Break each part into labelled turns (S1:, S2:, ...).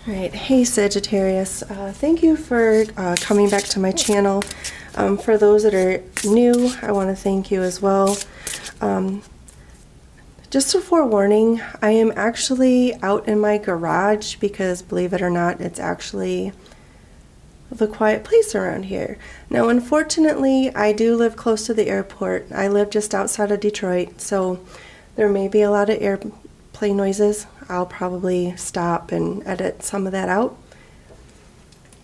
S1: Alright, hey Sagittarius, thank you for coming back to my channel. For those that are new, I want to thank you as well. Just a forewarning, I am actually out in my garage because, believe it or not, it's actually the quiet place around here. Now, unfortunately, I do live close to the airport. I live just outside of Detroit, so there may be a lot of airplane noises. I'll probably stop and edit some of that out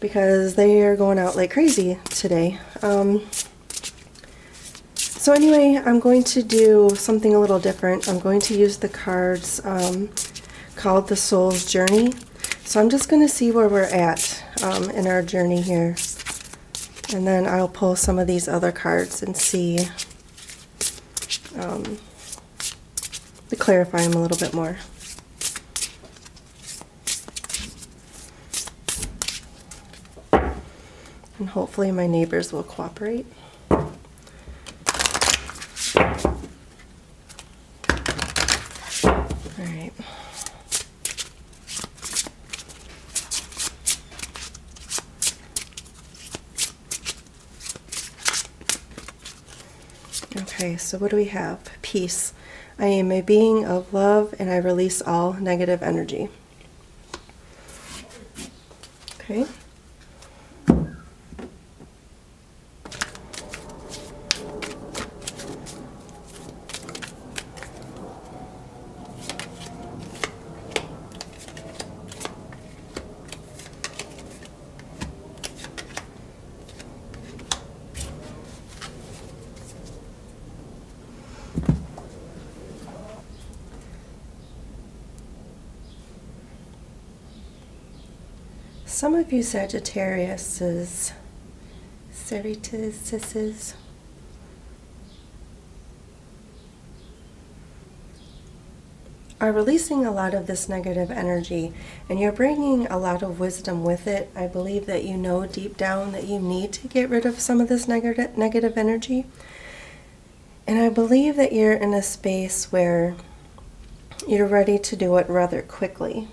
S1: because they are going out like crazy today. So anyway, I'm going to do something a little different. I'm going to use the cards called the Soul's Journey. So I'm just going to see where we're at in our journey here. And then I'll pull some of these other cards and see, to clarify them a little bit more. And hopefully my neighbors will cooperate. Alright. Okay, so what do we have? Peace. I am a being of love and I release all negative energy. Okay. Some of you Sagittarius are releasing a lot of this negative energy, and you're bringing a lot of wisdom with it. I believe that you know deep down that you need to get rid of some of this negative energy, and I believe that you're in a space where you're ready to do it rather quickly.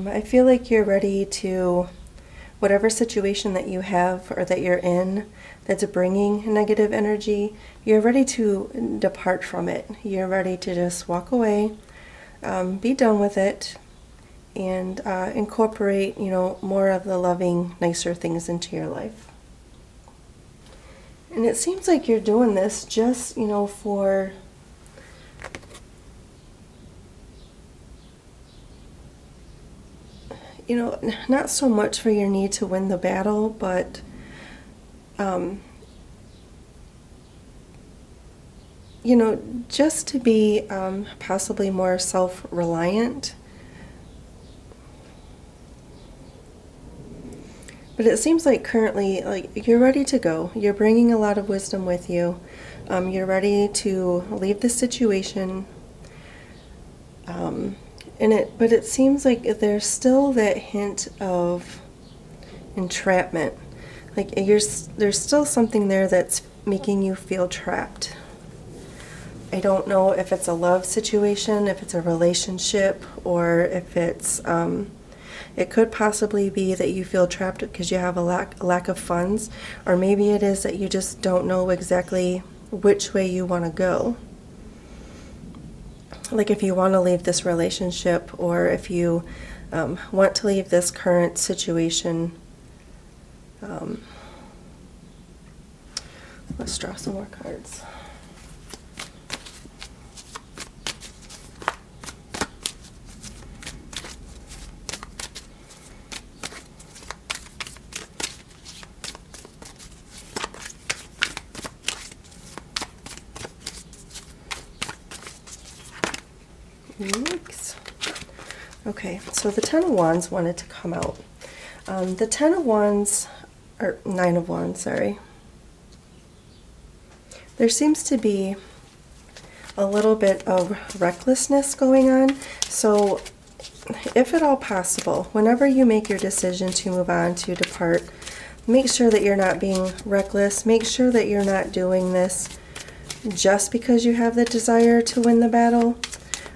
S1: I feel like you're ready to, whatever situation that you have or that you're in that's bringing negative energy, you're ready to depart from it. You're ready to just walk away, be done with it, and incorporate, more of the loving, nicer things into your life. And it seems like you're doing this just, for not so much for your need to win the battle, but just to be possibly more self-reliant. But it seems like currently, you're ready to go. You're bringing a lot of wisdom with you. You're ready to leave the situation. But it seems like there's still that hint of entrapment. There's still something there that's making you feel trapped. I don't know if it's a love situation, if it's a relationship, or if it's, it could possibly be that you feel trapped because you have a lack of funds, or maybe it is that you just don't know exactly which way you want to go. Like if you want to leave this relationship, or if you want to leave this current situation. Let's draw some more cards. Yikes. Okay, so the Ten of Wands wanted to come out. The Ten of Wands, or Nine of Wands, sorry. There seems to be a little bit of recklessness going on. So if at all possible, whenever you make your decision to move on, to depart, make sure that you're not being reckless. Make sure that you're not doing this just because you have the desire to win the battle.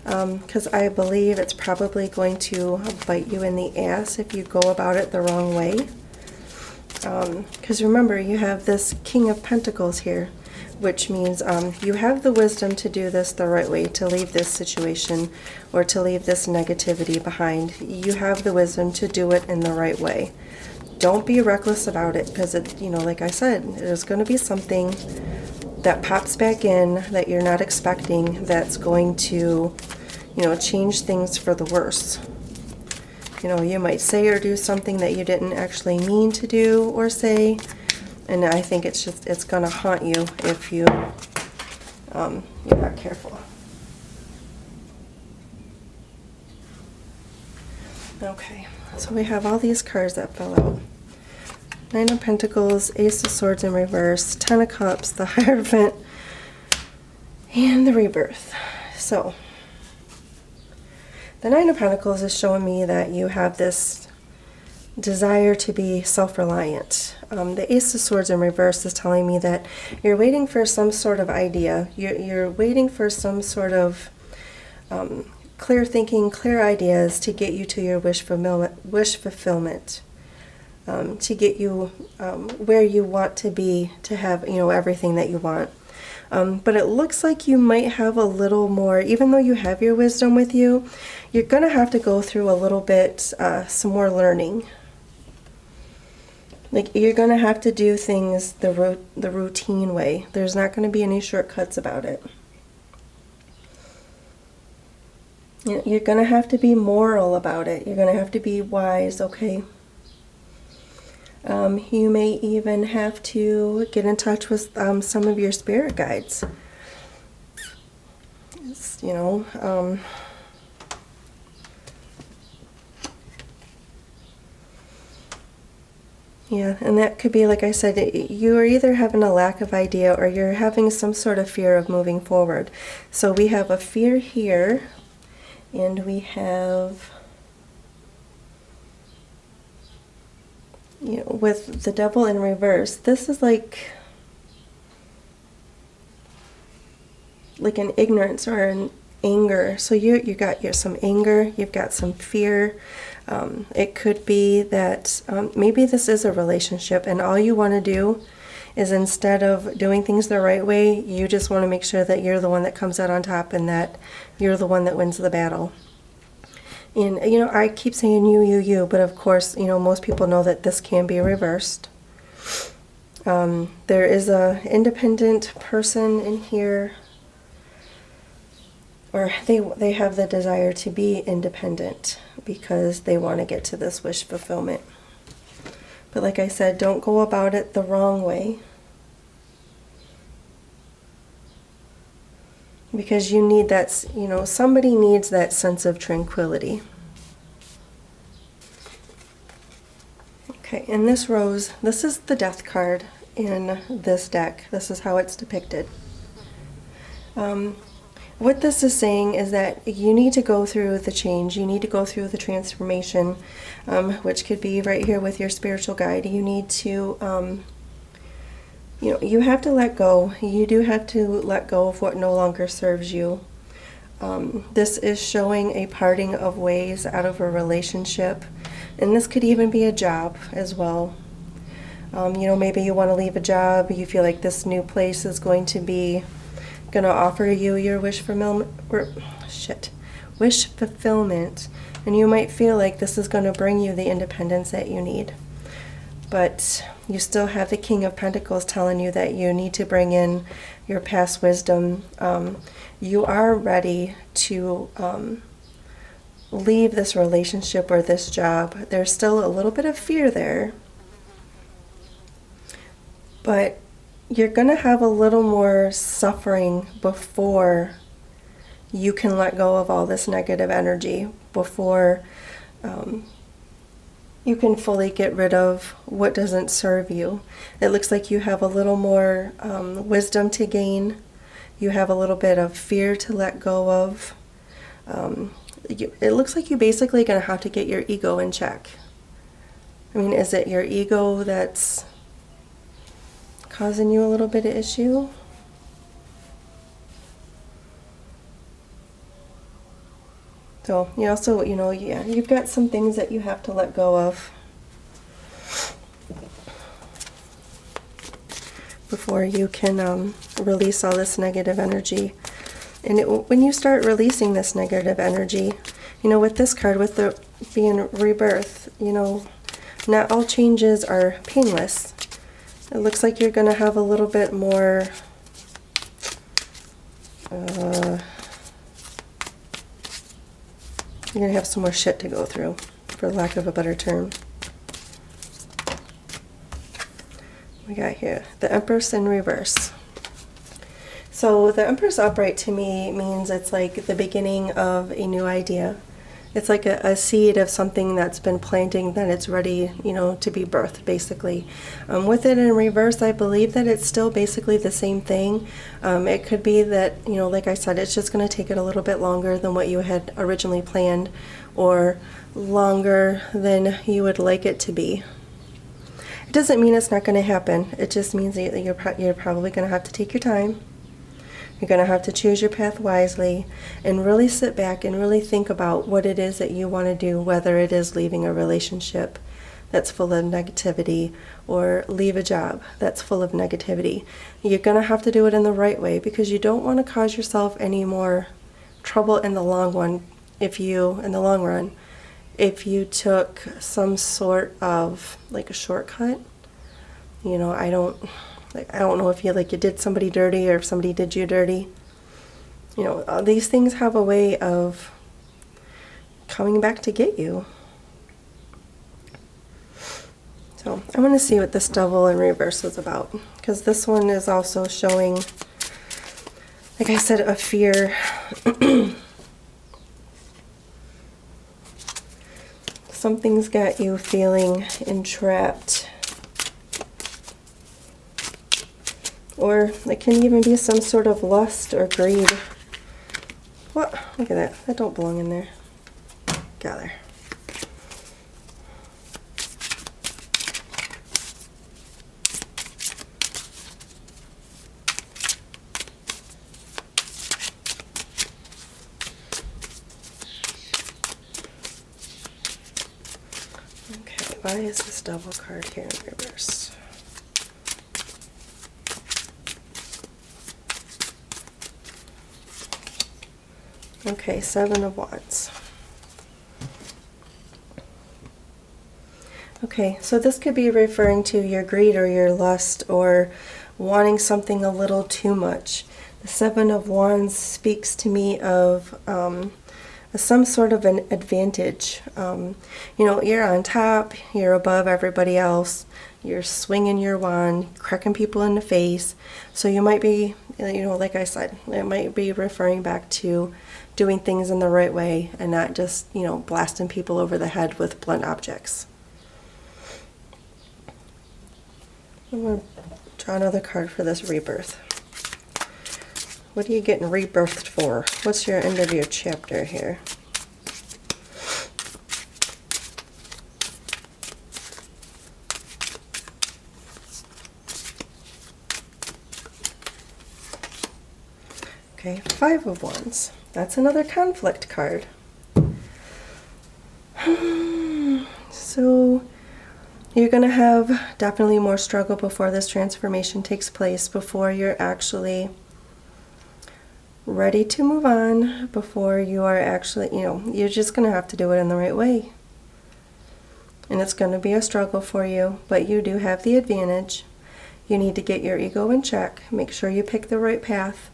S1: because I believe it's probably going to bite you in the ass if you go about it the wrong way. Because remember, you have this King of Pentacles here, which means you have the wisdom to do this the right way, to leave this situation or to leave this negativity behind. You have the wisdom to do it in the right way. Don't be reckless about it, because it, you know, like I said, there's going to be something that pops back in that you're not expecting that's going to, you know, change things for the worse. You know, you might say or do something that you didn't actually mean to do or say, and I think it's going to haunt you if you're not careful. Okay, so we have all these cards that fell out. Nine of Pentacles, Ace of Swords in reverse, Ten of Cups, the Hierophant, and the Rebirth. So, the Nine of Pentacles is showing me that you have this desire to be self-reliant. The Ace of Swords in reverse is telling me that you're waiting for some sort of idea. You're waiting for some sort of clear thinking, clear ideas to get you to your wish fulfillment. To get you where you want to be, to have, you know, everything that you want. But it looks like you might have a little more, even though you have your wisdom with you, you're going to have to go through a little bit, some more learning. Like, you're going to have to do things the routine way. There's not going to be any shortcuts about it. You're going to have to be moral about it. You're going to have to be wise, okay? You may even have to get in touch with some of your spirit guides. You know, yeah, and that could be, like I said, you are either having a lack of idea or you're having some sort of fear of moving forward. So we have a fear here, and we have, you know, with the Devil in reverse, this is like an ignorance or an anger. So you got some anger, you've got some fear. It could be that maybe this is a relationship and all you want to do is, instead of doing things the right way, you just want to make sure that you're the one that comes out on top and that you're the one that wins the battle. And, you know, I keep saying you, but of course, you know, most people know that this can be reversed. There is a independent person in here, or they have the desire to be independent because they want to get to this wish fulfillment. But like I said, don't go about it the wrong way, because you need that, you know, somebody needs that sense of tranquility. Okay, in this rose, this is the Death card in this deck. This is how it's depicted. What this is saying is that you need to go through the change, you need to go through the transformation, which could be right here with your spiritual guide. You need to, you know, you have to let go. You do have to let go of what no longer serves you. This is showing a parting of ways out of a relationship, and this could even be a job as well. You know, maybe you want to leave a job, you feel like this new place is going to offer you your wish fulfillment, and you might feel like this is going to bring you the independence that you need. But you still have the King of Pentacles telling you that you need to bring in your past wisdom. You are ready to leave this relationship or this job. There's still a little bit of fear there, but you're going to have a little more suffering before you can let go of all this negative energy, before you can fully get rid of what doesn't serve you. It looks like you have a little more wisdom to gain. You have a little bit of fear to let go of. It looks like you're basically going to have to get your ego in check. I mean, is it your ego that's causing you a little bit of issue? So you also, yeah, you've got some things that you have to let go of before you can release all this negative energy. And when you start releasing this negative energy, with this card, with the being rebirth, not all changes are painless. It looks like you're going to have a little bit more you're going to have some more shit to go through, for lack of a better term. We got here the Empress in reverse. So the Empress upright to me means it's like the beginning of a new idea. It's like a seed of something that's been planting, that it's ready, to be birthed, basically. With it in reverse, I believe that it's still basically the same thing. It could be that, like I said, it's just going to take it a little bit longer than what you had originally planned, or longer than you would like it to be. It doesn't mean it's not going to happen. It just means that you're probably going to have to take your time. You're going to have to choose your path wisely and really sit back and really think about what it is that you want to do, whether it is leaving a relationship that's full of negativity or leave a job that's full of negativity. You're going to have to do it in the right way, because you don't want to cause yourself any more trouble in the long run if you took some sort of like a shortcut. I don't know if you did somebody dirty, or if somebody did you dirty. These things have a way of coming back to get you. So I want to see what this Devil in reverse is about, because this one is also showing, like I said, a fear. Something's got you feeling entrapped. Or it can even be some sort of lust or greed. What? Look at that. That don't belong in there. Got there. Okay, why is this Devil card here in reverse? Okay, Seven of Wands. Okay, so this could be referring to your greed or your lust, or wanting something a little too much. The Seven of Wands speaks to me of some sort of an advantage. You're on top, you're above everybody else, you're swinging your wand, cracking people in the face. So you might be, like I said, it might be referring back to doing things in the right way and not just, blasting people over the head with blunt objects. I'm going to draw another card for this rebirth. What are you getting rebirthed for? What's your end of your chapter here? Okay, Five of Wands. That's another conflict card. So you're going to have definitely more struggle before this transformation takes place, before you're actually ready to move on, before you are actually, you're just going to have to do it in the right way. And it's going to be a struggle for you, but you do have the advantage. You need to get your ego in check, make sure you pick the right path,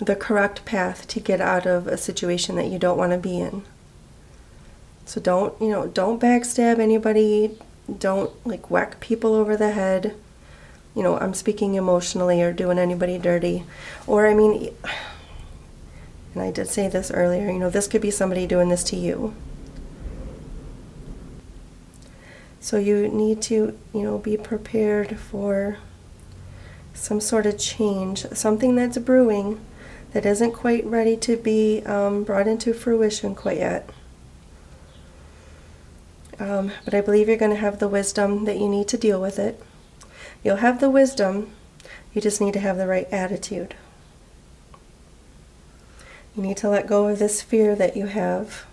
S1: the correct path to get out of a situation that you don't want to be in. So don't backstab anybody, don't whack people over the head. I'm speaking emotionally, or doing anybody dirty. Or and I did say this earlier, this could be somebody doing this to you. So you need to, be prepared for some sort of change, something that's brewing, that isn't quite ready to be brought into fruition quite yet. But I believe you're going to have the wisdom that you need to deal with it. You'll have the wisdom, you just need to have the right attitude. You need to let go of this fear that you have.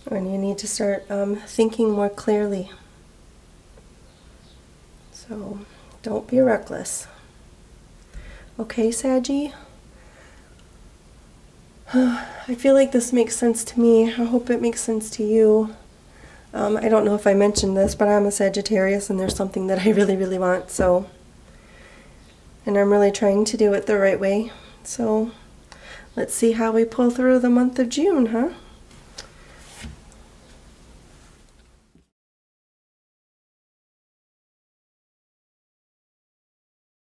S1: And you need to start thinking more clearly. So don't be reckless. Okay, Saggy? I feel like this makes sense to me. I hope it makes sense to you. I don't know if I mentioned this, but I'm a Sagittarius and there's something that I really, really want. And I'm really trying to do it the right way. So let's see how we pull through the month of June, huh?